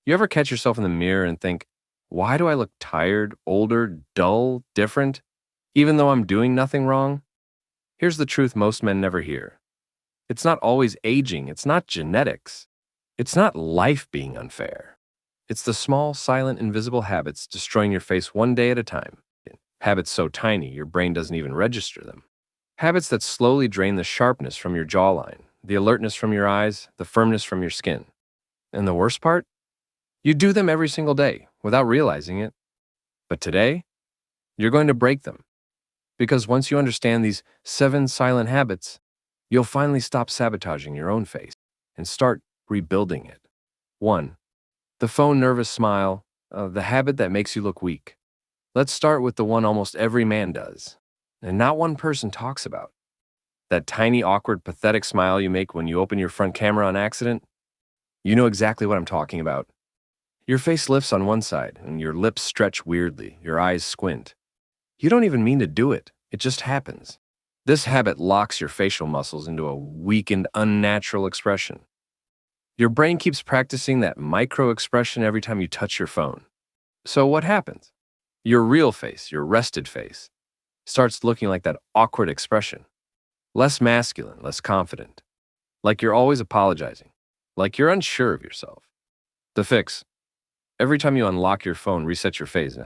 You ever catch yourself in the mirror and think, why do I look tired, older, dull, different, even though I'm doing nothing wrong? Here's the truth most men never hear. It's not always aging, it's not genetics. It's not life being unfair. It's the small, silent, invisible habits destroying your face one day at a time. Habits so tiny your brain doesn't even register them. Habits that slowly drain the sharpness from your jawline, the alertness from your eyes, the firmness from your skin. And the worst part? You do them every single day without realizing it. But today, you're going to break them. Because once you understand these 7 silent habits, you'll finally stop sabotaging your own face and start rebuilding it. 1. The phone nervous smile, the habit that makes you look weak. Let's start with the one almost every man does, and not one person talks about. That tiny, awkward, pathetic smile you make when you open your front camera on accident. You know exactly what I'm talking about. Your face lifts on one side, and your lips stretch weirdly, your eyes squint. You don't even mean to do it, it just happens. This habit locks your facial muscles into a weakened, unnatural expression. Your brain keeps practicing that micro expression every time you touch your phone. So what happens? Your real face, your rested face, starts looking like that awkward expression. Less masculine, less confident. Like you're always apologizing. Like you're unsure of yourself. The fix: every time you unlock your phone, reset your face.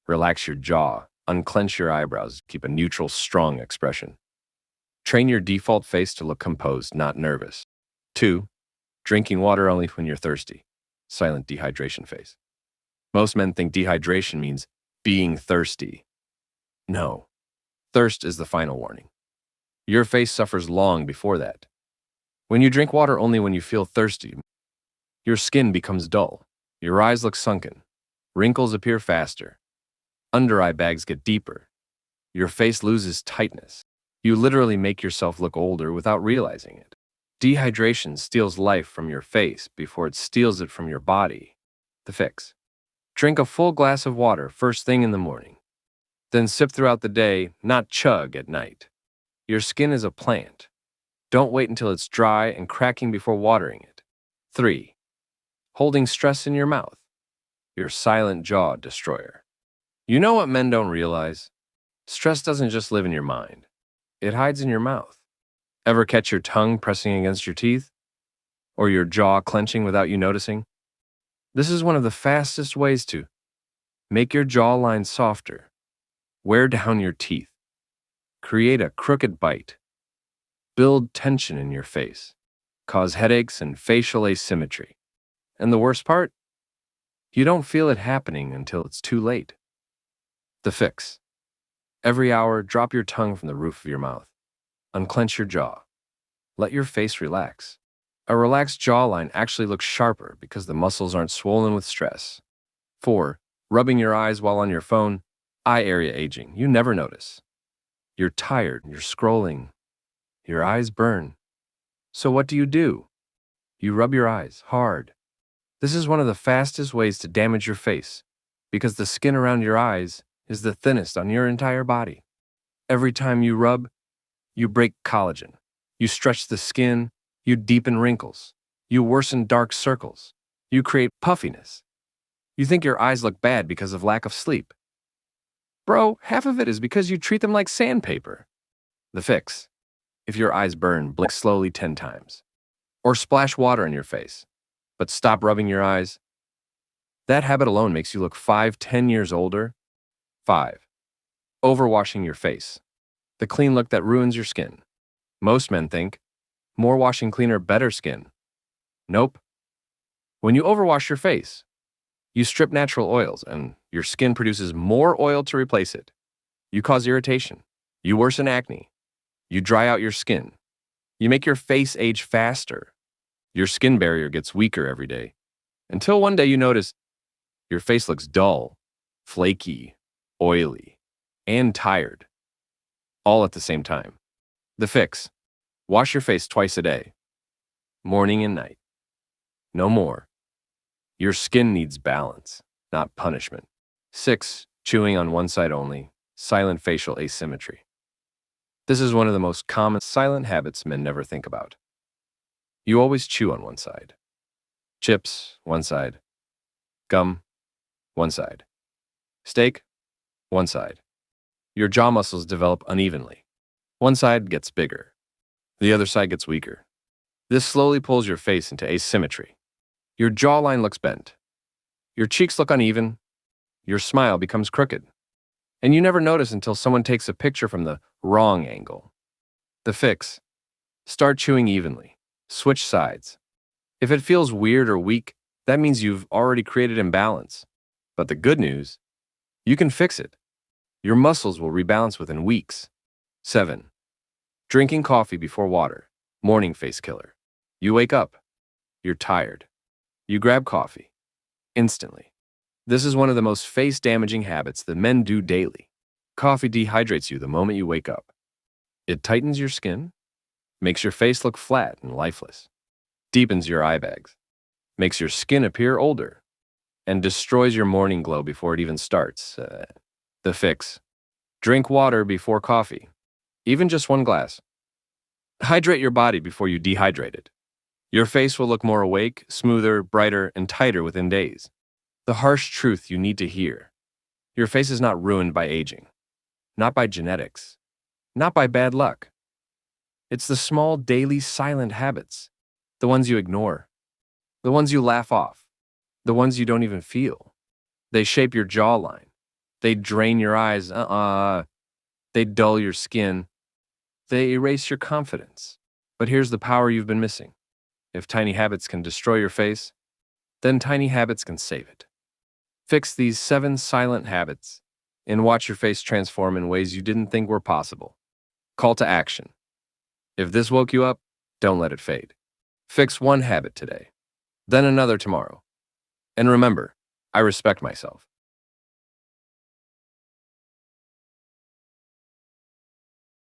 Relax your jaw, unclench your eyebrows, keep a neutral, strong expression. Train your default face to look composed, not nervous. 2. Drinking water only when you're thirsty. Silent dehydration face. Most men think dehydration means being thirsty. No. Thirst is the final warning. Your face suffers long before that. When you drink water only when you feel thirsty, your skin becomes dull. Your eyes look sunken. Wrinkles appear faster. Under-eye bags get deeper. Your face loses tightness. You literally make yourself look older without realizing it. Dehydration steals life from your face before it steals it from your body. The fix: drink a full glass of water first thing in the morning. Then sip throughout the day, not chug at night. Your skin is a plant. Don't wait until it's dry and cracking before watering it. 3. Holding stress in your mouth. Your silent jaw destroyer. You know what men don't realize? Stress doesn't just live in your mind. It hides in your mouth. Ever catch your tongue pressing against your teeth? Or your jaw clenching without you noticing? This is one of the fastest ways to make your jawline softer. Wear down your teeth. Create a crooked bite. Build tension in your face. Cause headaches and facial asymmetry. And the worst part? You don't feel it happening until it's too late. The fix: every hour, drop your tongue from the roof of your mouth. Unclench your jaw. Let your face relax. A relaxed jawline actually looks sharper because the muscles aren't swollen with stress. 4. Rubbing your eyes while on your phone. Eye area aging. You never notice. You're tired, you're scrolling. Your eyes burn. So what do? You rub your eyes hard. This is one of the fastest ways to damage your face because the skin around your eyes is the thinnest on your entire body. Every time you rub, you break collagen. You stretch the skin, you deepen wrinkles. You worsen dark circles. You create puffiness. You think your eyes look bad because of lack of sleep. Bro, half of it is because you treat them like sandpaper. The fix: if your eyes burn, blink slowly 10 times. Or splash water in your face. But stop rubbing your eyes. That habit alone makes you look 5-10 years older. 5. Overwashing your face. The clean look that ruins your skin. Most men think, more washing cleaner, better skin. Nope. When you overwash your face, you strip natural oils and your skin produces more oil to replace it. You cause irritation. You worsen acne. You dry out your skin. You make your face age faster. Your skin barrier gets weaker every day. Until one day you notice your face looks dull, flaky, oily, and tired. All at the same time. The fix: wash your face twice a day. Morning and night. No more. Your skin needs balance, not punishment. 6. Chewing on one side only. Silent facial asymmetry. This is one of the most common silent habits men never think about. You always chew on one side. Chips, one side. Gum, one side. Steak, one side. Your jaw muscles develop unevenly. One side gets bigger. The other side gets weaker. This slowly pulls your face into asymmetry. Your jawline looks bent. Your cheeks look uneven. Your smile becomes crooked. And you never notice until someone takes a picture from the wrong angle. The fix: start chewing evenly. Switch sides. If it feels weird or weak, that means you've already created imbalance. But the good news: you can fix it. Your muscles will rebalance within weeks. 7. Drinking coffee before water. Morning face killer. You wake up. You're tired. You grab coffee. Instantly. This is one of the most face-damaging habits that men do daily. Coffee dehydrates you the moment you wake up. It tightens your skin, makes your face look flat and lifeless, deepens your eye bags, makes your skin appear older, and destroys your morning glow before it even starts. The fix: drink water before coffee, even just one glass. Hydrate your body before you dehydrate it. Your face will look more awake, smoother, brighter, and tighter within days. The harsh truth you need to hear: your face is not ruined by aging, not by genetics, not by bad luck. It's the small, daily, silent habits, the ones you ignore, the ones you laugh off, the ones you don't even feel. They shape your jawline. They drain your eyes. They dull your skin. They erase your confidence. But here's the power you've been missing. If tiny habits can destroy your face, then tiny habits can save it. Fix these 7 silent habits and watch your face transform in ways you didn't think were possible. Call to action: if this woke you up, don't let it fade. Fix one habit today, then another tomorrow. And remember, I respect myself.